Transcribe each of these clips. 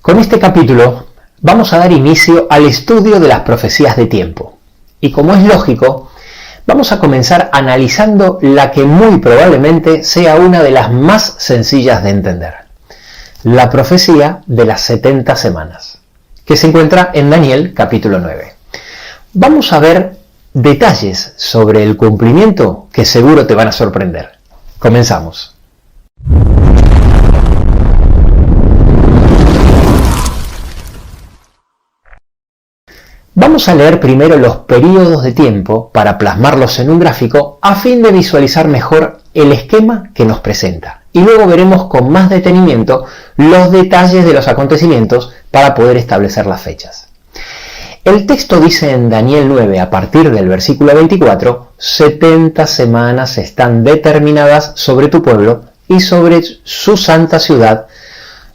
Con este capítulo vamos a dar inicio al estudio de las profecías de tiempo. Y como es lógico, vamos a comenzar analizando la que muy probablemente sea una de las más sencillas de entender. La profecía de las 70 semanas, que se encuentra en Daniel capítulo 9. Vamos a ver detalles sobre el cumplimiento que seguro te van a sorprender. Comenzamos. Vamos a leer primero los períodos de tiempo para plasmarlos en un gráfico a fin de visualizar mejor el esquema que nos presenta. Y luego veremos con más detenimiento los detalles de los acontecimientos para poder establecer las fechas. El texto dice en Daniel 9, a partir del versículo 24, 70 semanas están determinadas sobre tu pueblo y sobre su santa ciudad,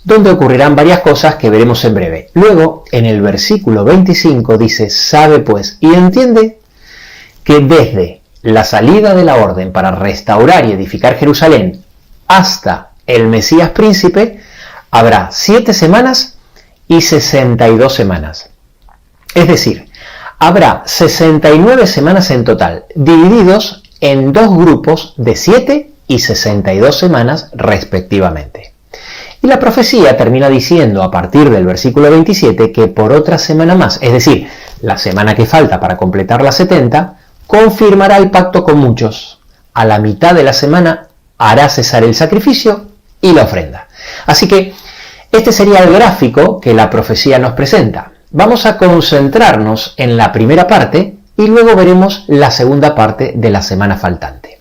donde ocurrirán varias cosas que veremos en breve. Luego, en el versículo 25 dice, sabe pues y entiende que desde la salida de la orden para restaurar y edificar Jerusalén hasta el Mesías príncipe, habrá 7 semanas y 62 semanas. Es decir, habrá 69 semanas en total, divididos en dos grupos de 7 y 62 semanas respectivamente. Y la profecía termina diciendo a partir del versículo 27 que por otra semana más, es decir, la semana que falta para completar las 70, confirmará el pacto con muchos. A la mitad de la semana hará cesar el sacrificio y la ofrenda. Así que este sería el gráfico que la profecía nos presenta. Vamos a concentrarnos en la primera parte y luego veremos la segunda parte de la semana faltante.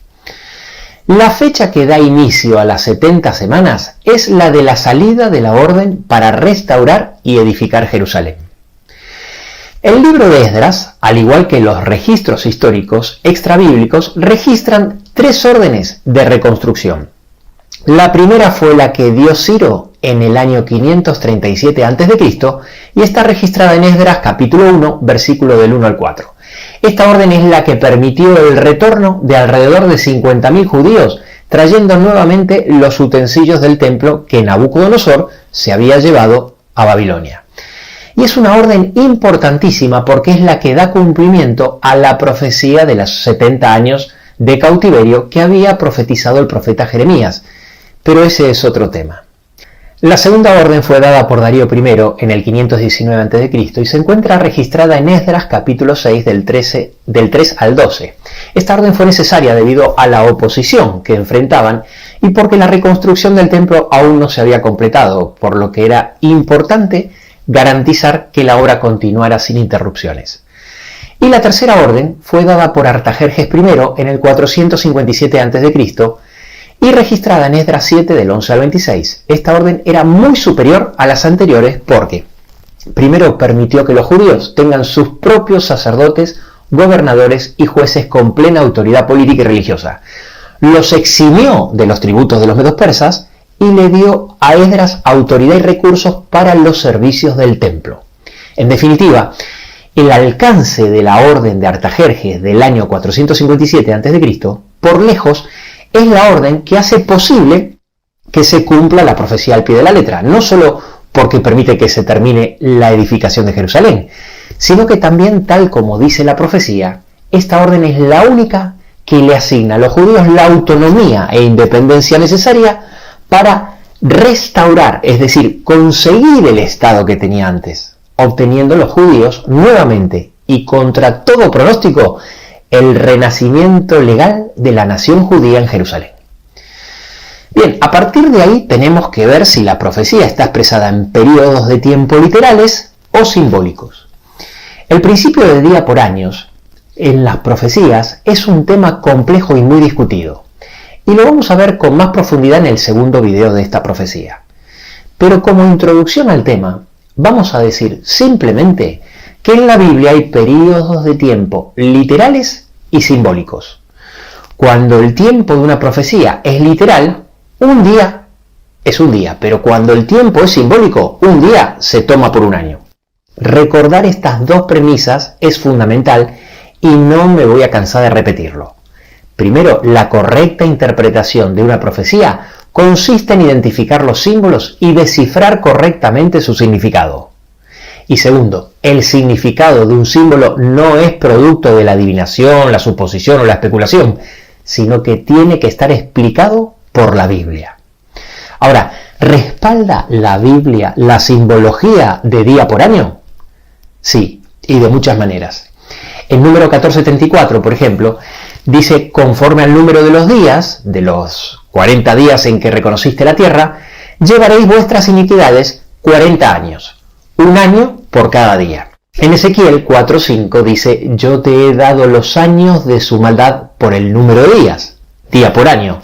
La fecha que da inicio a las 70 semanas es la de la salida de la orden para restaurar y edificar Jerusalén. El libro de Esdras, al igual que los registros históricos extrabíblicos, registran 3 órdenes de reconstrucción. La primera fue la que dio Ciro en el año 537 a.C. y está registrada en Esdras capítulo 1, versículo del 1 al 4. Esta orden es la que permitió el retorno de alrededor de 50.000 judíos, trayendo nuevamente los utensilios del templo que Nabucodonosor se había llevado a Babilonia. Y es una orden importantísima porque es la que da cumplimiento a la profecía de los 70 años de cautiverio que había profetizado el profeta Jeremías. Pero ese es otro tema. La segunda orden fue dada por Darío I en el 519 a.C. y se encuentra registrada en Esdras capítulo 6 del 3 al 12. Esta orden fue necesaria debido a la oposición que enfrentaban y porque la reconstrucción del templo aún no se había completado, por lo que era importante garantizar que la obra continuara sin interrupciones. Y la tercera orden fue dada por Artajerjes I en el 457 a.C. y registrada en Esdras 7 del 11 al 26. Esta orden era muy superior a las anteriores porque, primero, permitió que los judíos tengan sus propios sacerdotes, gobernadores y jueces con plena autoridad política y religiosa. Los eximió de los tributos de los medos persas y le dio a Esdras autoridad y recursos para los servicios del templo. En definitiva, el alcance de la orden de Artajerjes del año 457 a.C., por lejos, es la orden que hace posible que se cumpla la profecía al pie de la letra, no solo porque permite que se termine la edificación de Jerusalén, sino que también, tal como dice la profecía, esta orden es la única que le asigna a los judíos la autonomía e independencia necesaria para restaurar, es decir, conseguir el estado que tenía antes, obteniendo los judíos nuevamente y contra todo pronóstico el renacimiento legal de la nación judía en Jerusalén. Bien, a partir de ahí tenemos que ver si la profecía está expresada en periodos de tiempo literales o simbólicos. El principio de día por años en las profecías es un tema complejo y muy discutido, y lo vamos a ver con más profundidad en el segundo video de esta profecía. Pero como introducción al tema, vamos a decir simplemente que en la Biblia hay periodos de tiempo literales y simbólicos. Cuando el tiempo de una profecía es literal, un día es un día, pero cuando el tiempo es simbólico, un día se toma por un año. Recordar estas dos premisas es fundamental y no me voy a cansar de repetirlo. Primero, la correcta interpretación de una profecía consiste en identificar los símbolos y descifrar correctamente su significado. Y segundo, el significado de un símbolo no es producto de la adivinación, la suposición o la especulación, sino que tiene que estar explicado por la Biblia. Ahora, ¿respalda la Biblia la simbología de día por año? Sí, y de muchas maneras. El número 1434, por ejemplo, dice: conforme al número de los días, de los 40 días en que reconociste la tierra, llevaréis vuestras iniquidades 40 años, un año por cada día. En Ezequiel 4:5 dice: yo te he dado los años de su maldad por el número de días, día por año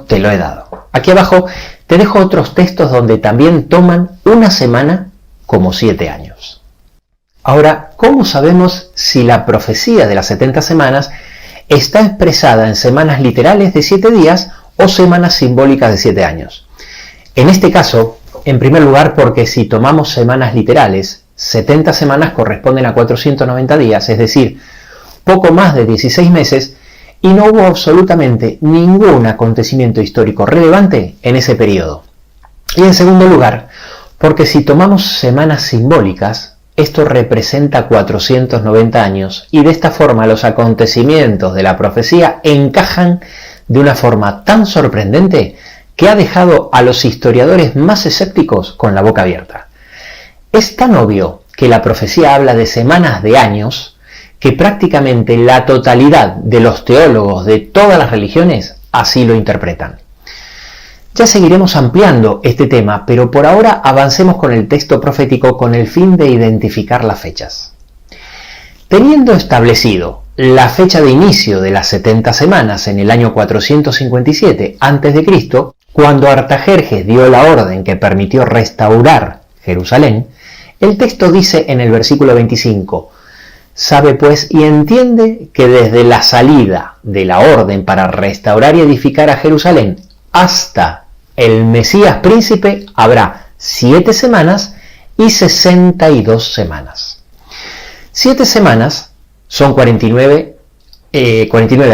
te lo he dado. Aquí abajo te dejo otros textos donde también toman una semana como 7 años. Ahora, ¿cómo sabemos si la profecía de las 70 semanas está expresada en semanas literales de 7 días o semanas simbólicas de 7 años? En este caso, en primer lugar, porque si tomamos semanas literales, 70 semanas corresponden a 490 días, es decir, poco más de 16 meses, y no hubo absolutamente ningún acontecimiento histórico relevante en ese periodo. Y en segundo lugar, porque si tomamos semanas simbólicas, esto representa 490 años, y de esta forma los acontecimientos de la profecía encajan de una forma tan sorprendente que ha dejado a los historiadores más escépticos con la boca abierta. Es tan obvio que la profecía habla de semanas de años que prácticamente la totalidad de los teólogos de todas las religiones así lo interpretan. Ya seguiremos ampliando este tema, pero por ahora avancemos con el texto profético con el fin de identificar las fechas. Teniendo establecido la fecha de inicio de las 70 semanas en el año 457 a.C., cuando Artajerjes dio la orden que permitió restaurar Jerusalén, el texto dice en el versículo 25: sabe pues y entiende que desde la salida de la orden para restaurar y edificar a Jerusalén hasta el Mesías príncipe habrá 7 semanas y 62 semanas. 7 semanas son 49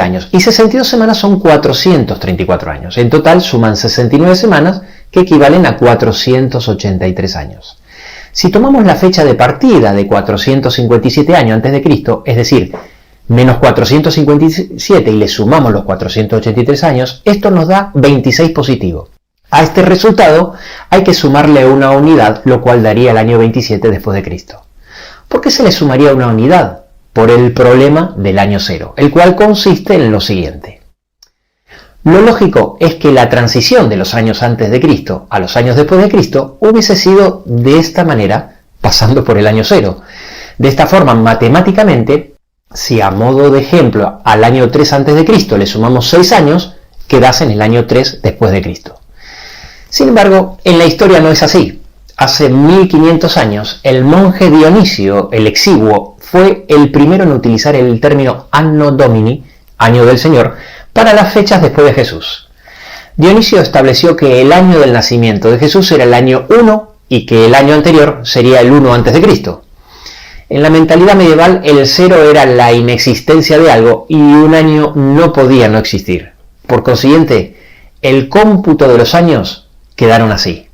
años y 62 semanas son 434 años. En total suman 69 semanas que equivalen a 483 años. Si tomamos la fecha de partida de 457 años antes de Cristo, es decir, menos 457 y le sumamos los 483 años, esto nos da 26 positivo. A este resultado hay que sumarle una unidad, lo cual daría el año 27 después de Cristo. ¿Por qué se le sumaría una unidad? Por el problema del año cero, el cual consiste en lo siguiente. Lo lógico es que la transición de los años antes de Cristo a los años después de Cristo hubiese sido de esta manera, pasando por el año cero. De esta forma, matemáticamente, si a modo de ejemplo al año 3 antes de Cristo le sumamos 6 años, quedase en el año 3 después de Cristo. Sin embargo, en la historia no es así. Hace 1500 años, el monje Dionisio el Exiguo fue el primero en utilizar el término Anno Domini, año del Señor, para las fechas después de Jesús. Dionisio estableció que el año del nacimiento de Jesús era el año 1 y que el año anterior sería el 1 antes de Cristo. En la mentalidad medieval, el 0 era la inexistencia de algo y un año no podía no existir. Por consiguiente, el cómputo de los años quedaron así.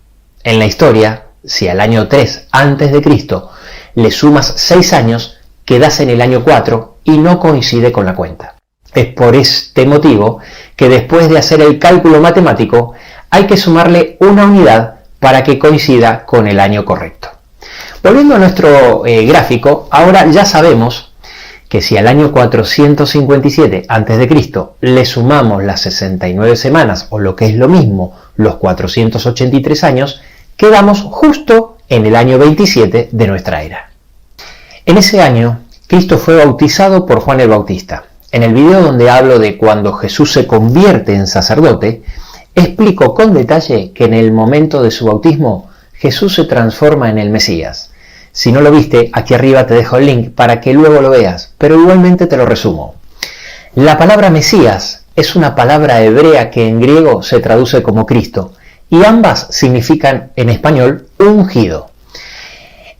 En la historia, si al año 3 antes de Cristo le sumas 6 años, quedas en el año 4 y no coincide con la cuenta. Es por este motivo que después de hacer el cálculo matemático hay que sumarle una unidad para que coincida con el año correcto. Volviendo a nuestro gráfico, ahora ya sabemos que si al año 457 a.C. le sumamos las 69 semanas, o lo que es lo mismo, los 483 años, quedamos justo en el año 27 de nuestra era. En ese año, Cristo fue bautizado por Juan el Bautista. En el video donde hablo de cuando Jesús se convierte en sacerdote, explico con detalle que en el momento de su bautismo, Jesús se transforma en el Mesías. Si no lo viste, aquí arriba te dejo el link para que luego lo veas, pero igualmente te lo resumo. La palabra Mesías es una palabra hebrea que en griego se traduce como Cristo, y ambas significan en español ungido.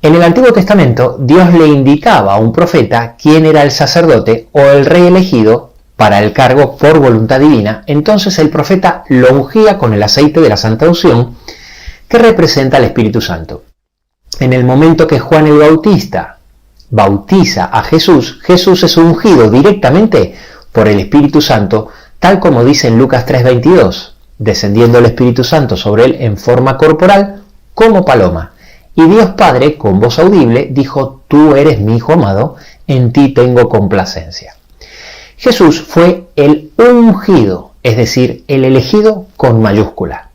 En el Antiguo Testamento, Dios le indicaba a un profeta quién era el sacerdote o el rey elegido para el cargo por voluntad divina, entonces el profeta lo ungía con el aceite de la santa unción que representa al Espíritu Santo. En el momento que Juan el Bautista bautiza a Jesús, Jesús es ungido directamente por el Espíritu Santo, tal como dice en Lucas 3:22, descendiendo el Espíritu Santo sobre él en forma corporal como paloma. Y Dios Padre, con voz audible, dijo: tú eres mi Hijo amado, en ti tengo complacencia. Jesús fue el ungido, es decir, el elegido con mayúscula.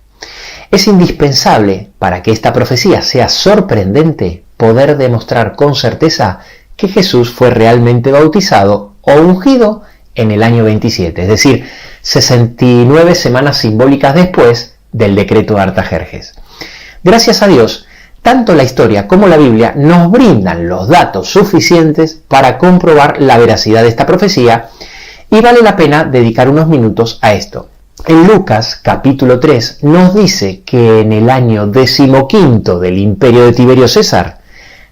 Es indispensable, para que esta profecía sea sorprendente, poder demostrar con certeza que Jesús fue realmente bautizado o ungido en el año 27, es decir, 69 semanas simbólicas después del decreto de Artajerjes. Gracias a Dios, tanto la historia como la Biblia nos brindan los datos suficientes para comprobar la veracidad de esta profecía, y vale la pena dedicar unos minutos a esto. En Lucas capítulo 3 nos dice que en el año 15 del imperio de Tiberio César,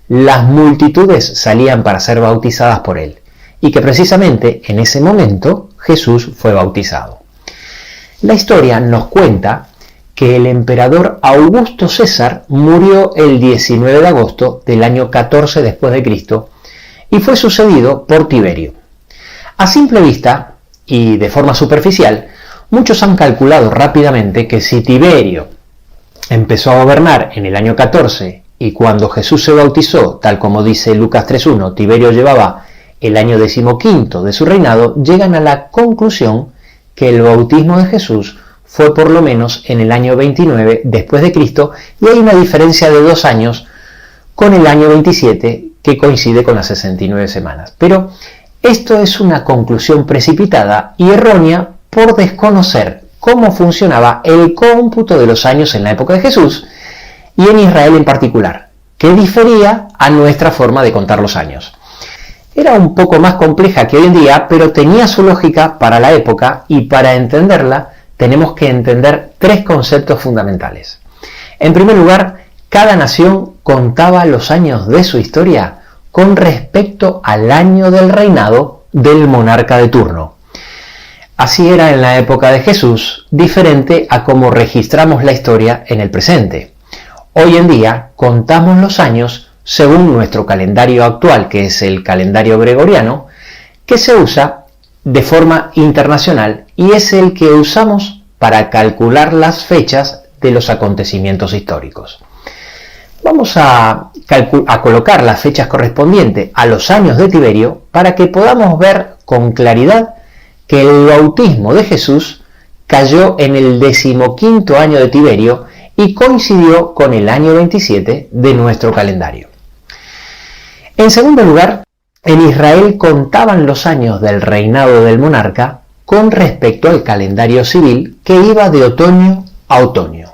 las multitudes salían para ser bautizadas por él, y que precisamente en ese momento Jesús fue bautizado. La historia nos cuenta que el emperador Augusto César murió el 19 de agosto del año 14 después de Cristo y fue sucedido por Tiberio. A simple vista y de forma superficial, muchos han calculado rápidamente que si Tiberio empezó a gobernar en el año 14 y cuando Jesús se bautizó, tal como dice Lucas 3:1, Tiberio llevaba el año 15 de su reinado, llegan a la conclusión que el bautismo de Jesús fue por lo menos en el año 29 después de Cristo, y hay una diferencia de 2 años con el año 27 que coincide con las 69 semanas. Pero esto es una conclusión precipitada y errónea por desconocer cómo funcionaba el cómputo de los años en la época de Jesús y en Israel en particular, que difería a nuestra forma de contar los años. Era un poco más compleja que hoy en día, pero tenía su lógica para la época, y para entenderla tenemos que entender 3 conceptos fundamentales. En primer lugar, cada nación contaba los años de su historia con respecto al año del reinado del monarca de turno. Así era en la época de Jesús, diferente a cómo registramos la historia en el presente. Hoy en día contamos los años según nuestro calendario actual, que es el calendario gregoriano, que se usa de forma internacional y es el que usamos para calcular las fechas de los acontecimientos históricos. Vamos a colocar las fechas correspondientes a los años de Tiberio para que podamos ver con claridad que el bautismo de Jesús cayó en el 15º año de Tiberio y coincidió con el año 27 de nuestro calendario. En segundo lugar, en Israel contaban los años del reinado del monarca con respecto al calendario civil, que iba de otoño a otoño.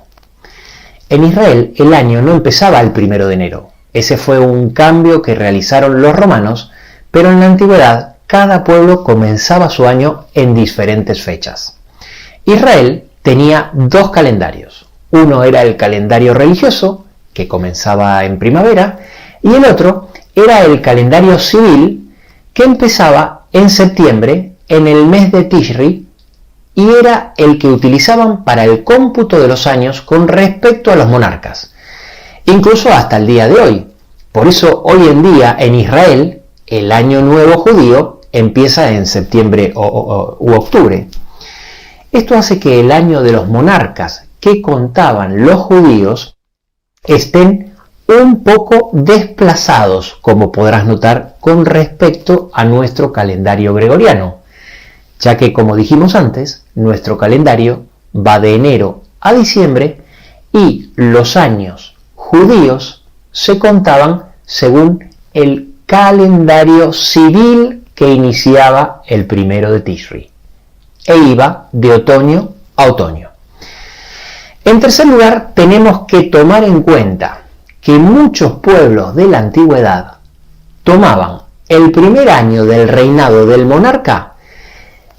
En Israel el año no empezaba el 1 de enero. Ese fue un cambio que realizaron los romanos, pero en la antigüedad cada pueblo comenzaba su año en diferentes fechas. Israel tenía 2 calendarios. Uno era el calendario religioso, que comenzaba en primavera, y el otro era el calendario civil, que empezaba en septiembre, en el mes de Tishri, y era el que utilizaban para el cómputo de los años con respecto a los monarcas, incluso hasta el día de hoy. Por eso hoy en día en Israel el año nuevo judío empieza en septiembre u octubre. Esto hace que el año de los monarcas que contaban los judíos estén un poco desplazados, como podrás notar, con respecto a nuestro calendario gregoriano, ya que, como dijimos antes, nuestro calendario va de enero a diciembre y los años judíos se contaban según el calendario civil que iniciaba el 1 de Tishri e iba de otoño a otoño. En tercer lugar, tenemos que tomar en cuenta que muchos pueblos de la antigüedad tomaban el primer año del reinado del monarca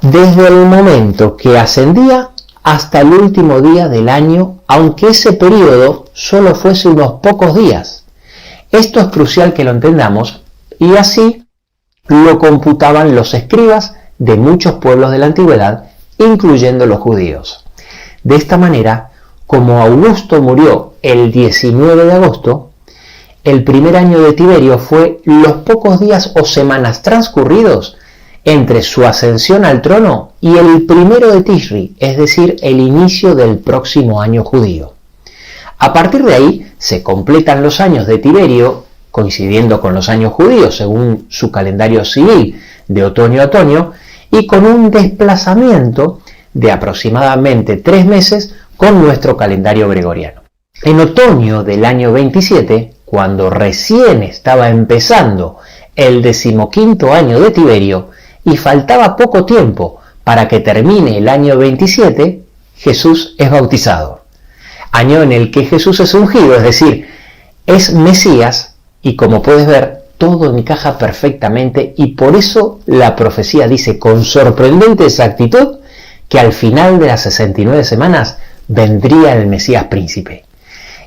desde el momento que ascendía hasta el último día del año, aunque ese periodo solo fuese unos pocos días. Esto es crucial que lo entendamos, y así lo computaban los escribas de muchos pueblos de la antigüedad, incluyendo los judíos. De esta manera, como Augusto murió el 19 de agosto, el primer año de Tiberio fue los pocos días o semanas transcurridos entre su ascensión al trono y el 1 de Tishri, es decir, el inicio del próximo año judío. A partir de ahí se completan los años de Tiberio, coincidiendo con los años judíos según su calendario civil de otoño a otoño, y con un desplazamiento de aproximadamente 3 meses con nuestro calendario gregoriano. En otoño del año 27, cuando recién estaba empezando el 15º año de Tiberio y faltaba poco tiempo para que termine el año 27, Jesús es bautizado. Año en el que Jesús es ungido, es decir, es Mesías, y como puedes ver, todo encaja perfectamente, y por eso la profecía dice con sorprendente exactitud que al final de las 69 semanas vendría el Mesías príncipe.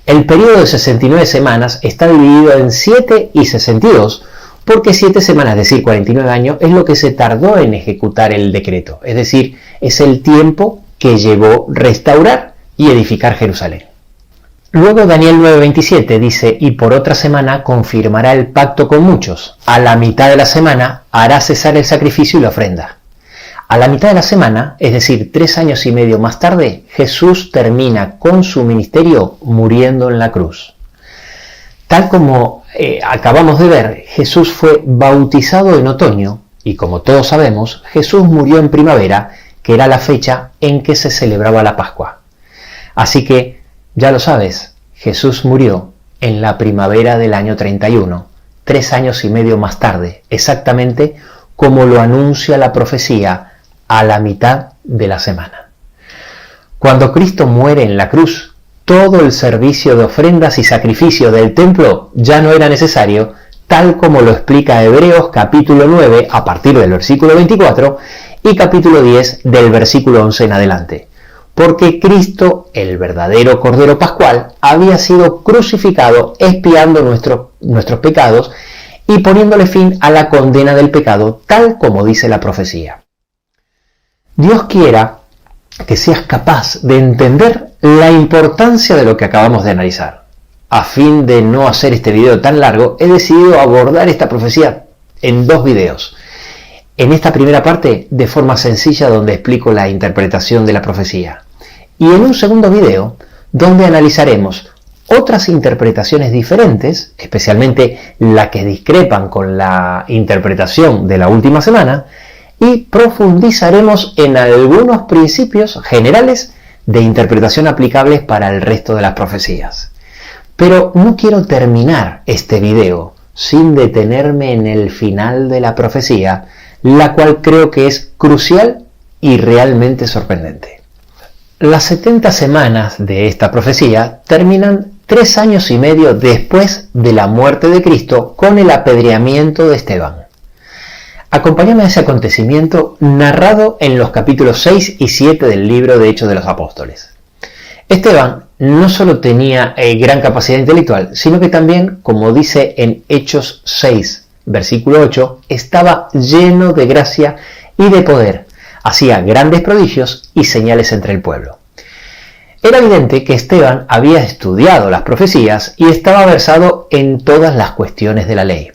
El periodo de 69 semanas está dividido en 7 y 62, porque 7 semanas, es decir, 49 años, es lo que se tardó en ejecutar el decreto, es decir, es el tiempo que llevó restaurar y edificar Jerusalén. Luego Daniel 9:27 dice, y por otra semana confirmará el pacto con muchos. A la mitad de la semana hará cesar el sacrificio y la ofrenda. A la mitad de la semana, es decir, 3 años y medio más tarde, Jesús termina con su ministerio muriendo en la cruz. Tal como acabamos de ver, Jesús fue bautizado en otoño, y como todos sabemos, Jesús murió en primavera, que era la fecha en que se celebraba la Pascua. Así que, ya lo sabes, Jesús murió en la primavera del año 31, 3 años y medio más tarde, exactamente como lo anuncia la profecía a la mitad de la semana. Cuando Cristo muere en la cruz, todo el servicio de ofrendas y sacrificio del templo ya no era necesario, tal como lo explica Hebreos capítulo 9 a partir del versículo 24 y capítulo 10 del versículo 11 en adelante. Porque Cristo, el verdadero Cordero Pascual, había sido crucificado expiando nuestros pecados y poniéndole fin a la condena del pecado, tal como dice la profecía. Dios quiera que seas capaz de entender la importancia de lo que acabamos de analizar. A fin de no hacer este video tan largo, he decidido abordar esta profecía en 2 videos. En esta primera parte, de forma sencilla, donde explico la interpretación de la profecía. Y en un segundo video, donde analizaremos otras interpretaciones diferentes, especialmente las que discrepan con la interpretación de la última semana, y profundizaremos en algunos principios generales de interpretación aplicables para el resto de las profecías. Pero no quiero terminar este video sin detenerme en el final de la profecía, la cual creo que es crucial y realmente sorprendente. Las 70 semanas de esta profecía terminan 3 años y medio después de la muerte de Cristo con el apedreamiento de Esteban. Acompáñame a ese acontecimiento narrado en los capítulos 6 y 7 del libro de Hechos de los Apóstoles. Esteban no solo tenía gran capacidad intelectual, sino que también, como dice en Hechos 6, versículo 8, estaba lleno de gracia y de poder, hacía grandes prodigios y señales entre el pueblo. Era evidente que Esteban había estudiado las profecías y estaba versado en todas las cuestiones de la ley.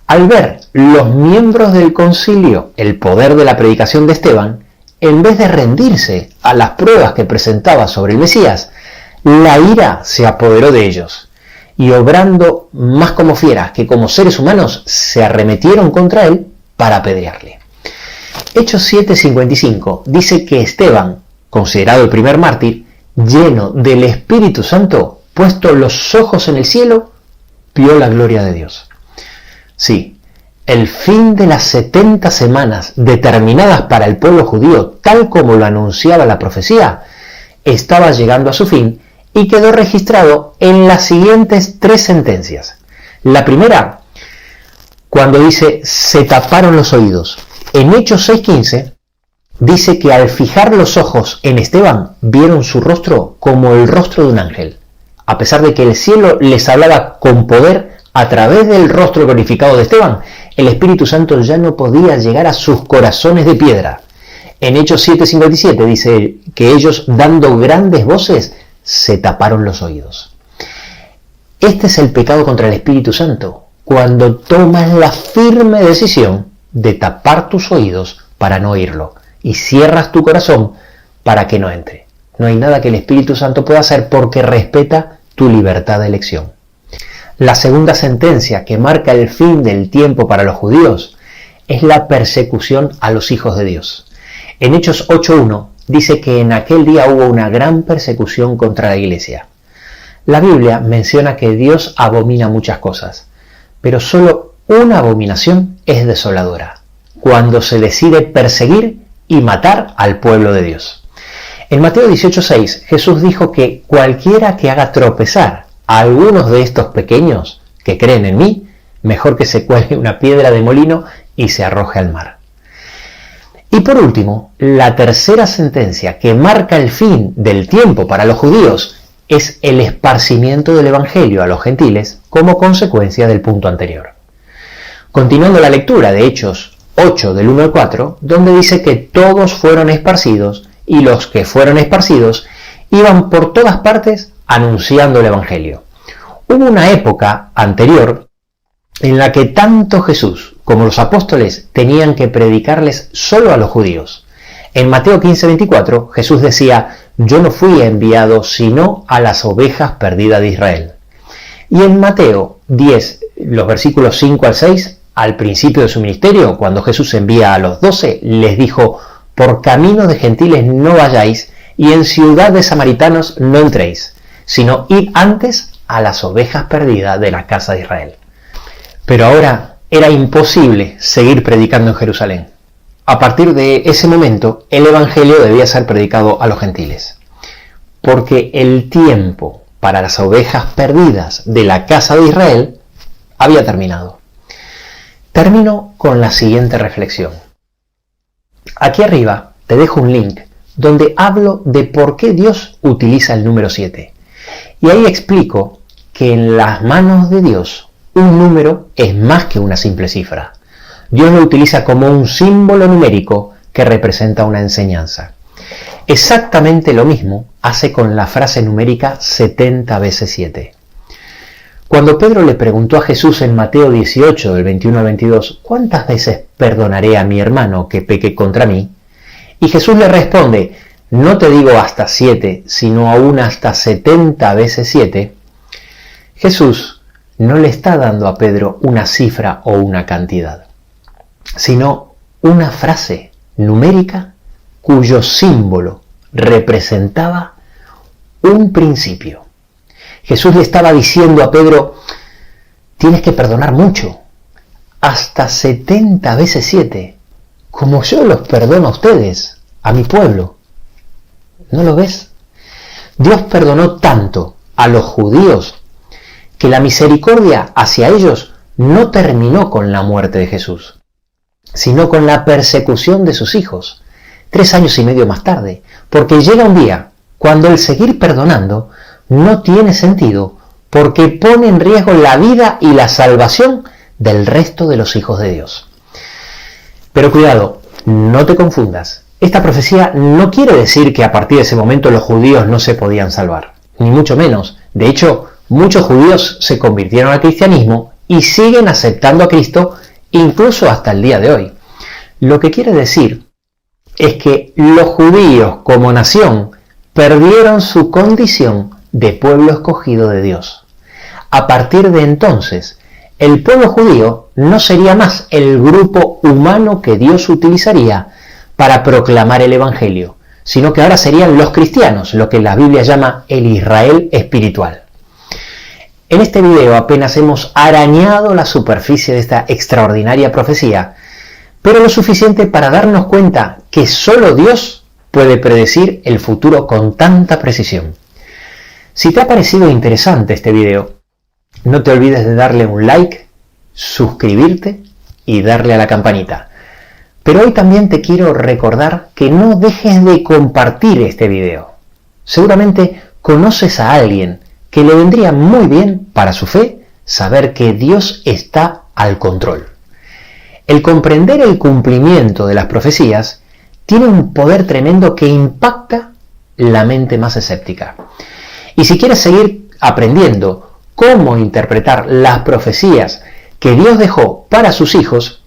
Al ver los miembros del concilio el poder de la predicación de Esteban, en vez de rendirse a las pruebas que presentaba sobre el Mesías, la ira se apoderó de ellos, y obrando más como fieras que como seres humanos, se arremetieron contra él para apedrearle. Hechos 7:55 dice que Esteban, considerado el primer mártir, lleno del Espíritu Santo, puesto los ojos en el cielo, vio la gloria de Dios. Sí, el fin de las 70 semanas determinadas para el pueblo judío, tal como lo anunciaba la profecía, estaba llegando a su fin y quedó registrado en las siguientes 3 sentencias. La primera, cuando dice, se taparon los oídos. En Hechos 6:15, dice que al fijar los ojos en Esteban, vieron su rostro como el rostro de un ángel. A pesar de que el cielo les hablaba con poder a través del rostro glorificado de Esteban, el Espíritu Santo ya no podía llegar a sus corazones de piedra. En Hechos 7:57 dice que ellos, dando grandes voces, se taparon los oídos. Este es el pecado contra el Espíritu Santo, cuando tomas la firme decisión de tapar tus oídos para no oírlo y cierras tu corazón para que no entre. No hay nada que el Espíritu Santo pueda hacer porque respeta tu libertad de elección. La segunda sentencia que marca el fin del tiempo para los judíos es la persecución a los hijos de Dios. En Hechos 8:1 dice que en aquel día hubo una gran persecución contra la iglesia. La Biblia menciona que Dios abomina muchas cosas, pero solo una abominación es desoladora, cuando se decide perseguir y matar al pueblo de Dios. En Mateo 18:6 Jesús dijo que cualquiera que haga tropezar a algunos de estos pequeños que creen en mí, mejor que se cuelgue una piedra de molino y se arroje al mar. Y por último, la tercera sentencia que marca el fin del tiempo para los judíos es el esparcimiento del Evangelio a los gentiles como consecuencia del punto anterior. Continuando la lectura de Hechos 8 del 1 al 4, donde dice que todos fueron esparcidos y los que fueron esparcidos iban por todas partes anunciando el Evangelio. Hubo una época anterior en la que tanto Jesús como los apóstoles tenían que predicarles solo a los judíos. En Mateo 15:24 Jesús decía: yo no fui enviado sino a las ovejas perdidas de Israel. Y en Mateo 10, los versículos 5 al 6, al principio de su ministerio, cuando Jesús envía a los 12, les dijo: por camino de gentiles no vayáis, y en ciudad de samaritanos no entréis, sino id antes a las ovejas perdidas de la casa de Israel. Pero ahora era imposible seguir predicando en Jerusalén. A partir de ese momento, el Evangelio debía ser predicado a los gentiles, porque el tiempo para las ovejas perdidas de la casa de Israel había terminado. Termino con la siguiente reflexión. Aquí arriba te dejo un link donde hablo de por qué Dios utiliza el número 7. Y ahí explico que en las manos de Dios un número es más que una simple cifra. Dios lo utiliza como un símbolo numérico que representa una enseñanza. Exactamente lo mismo hace con la frase numérica 70 veces 7. Cuando Pedro le preguntó a Jesús en Mateo 18, del 21 al 22, ¿cuántas veces perdonaré a mi hermano que peque contra mí? Y Jesús le responde: no te digo hasta 7, sino aún hasta 70 veces 7. Jesús no le está dando a Pedro una cifra o una cantidad, sino una frase numérica cuyo símbolo representaba un principio. Jesús le estaba diciendo a Pedro: tienes que perdonar mucho, hasta 70 veces 7, como yo los perdono a ustedes, a mi pueblo. ¿No lo ves? Dios perdonó tanto a los judíos que la misericordia hacia ellos no terminó con la muerte de Jesús, sino con la persecución de sus hijos, 3 años y medio más tarde, porque llega un día cuando el seguir perdonando no tiene sentido, porque pone en riesgo la vida y la salvación del resto de los hijos de Dios. Pero cuidado, no te confundas. Esta profecía no quiere decir que a partir de ese momento los judíos no se podían salvar, ni mucho menos. De hecho, muchos judíos se convirtieron al cristianismo y siguen aceptando a Cristo incluso hasta el día de hoy. Lo que quiere decir es que los judíos como nación perdieron su condición de pueblo escogido de Dios. A partir de entonces, el pueblo judío no sería más el grupo humano que Dios utilizaría para proclamar el Evangelio, sino que ahora serían los cristianos, lo que la Biblia llama el Israel espiritual. En este video apenas hemos arañado la superficie de esta extraordinaria profecía, pero lo suficiente para darnos cuenta que solo Dios puede predecir el futuro con tanta precisión. Si te ha parecido interesante este video, no te olvides de darle un like, suscribirte y darle a la campanita. Pero hoy también te quiero recordar que no dejes de compartir este video. Seguramente conoces a alguien que le vendría muy bien para su fe saber que Dios está al control. El comprender el cumplimiento de las profecías tiene un poder tremendo que impacta la mente más escéptica. Y si quieres seguir aprendiendo cómo interpretar las profecías que Dios dejó para sus hijos,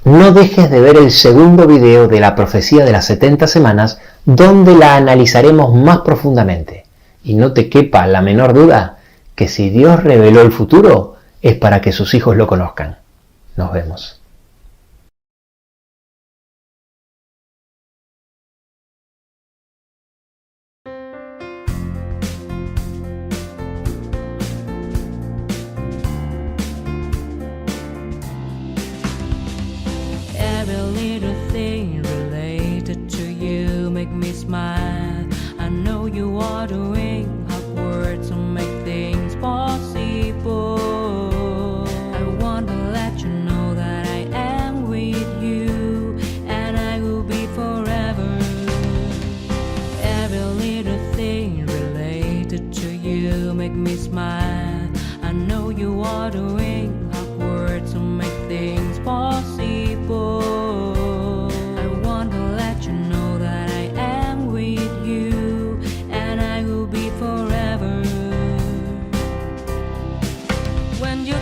no dejes de ver el segundo video de la profecía de las 70 semanas, donde la analizaremos más profundamente. Y no te quepa la menor duda que si Dios reveló el futuro, es para que sus hijos lo conozcan. Nos vemos. Smile. I know you are doing hard work to make things possible. I want to let you know that I am with you and I will be forever. Every little thing related to you make me smile. I know you are doing hard work to make things possible. I want to let you know that I am with you and I will be forever. When you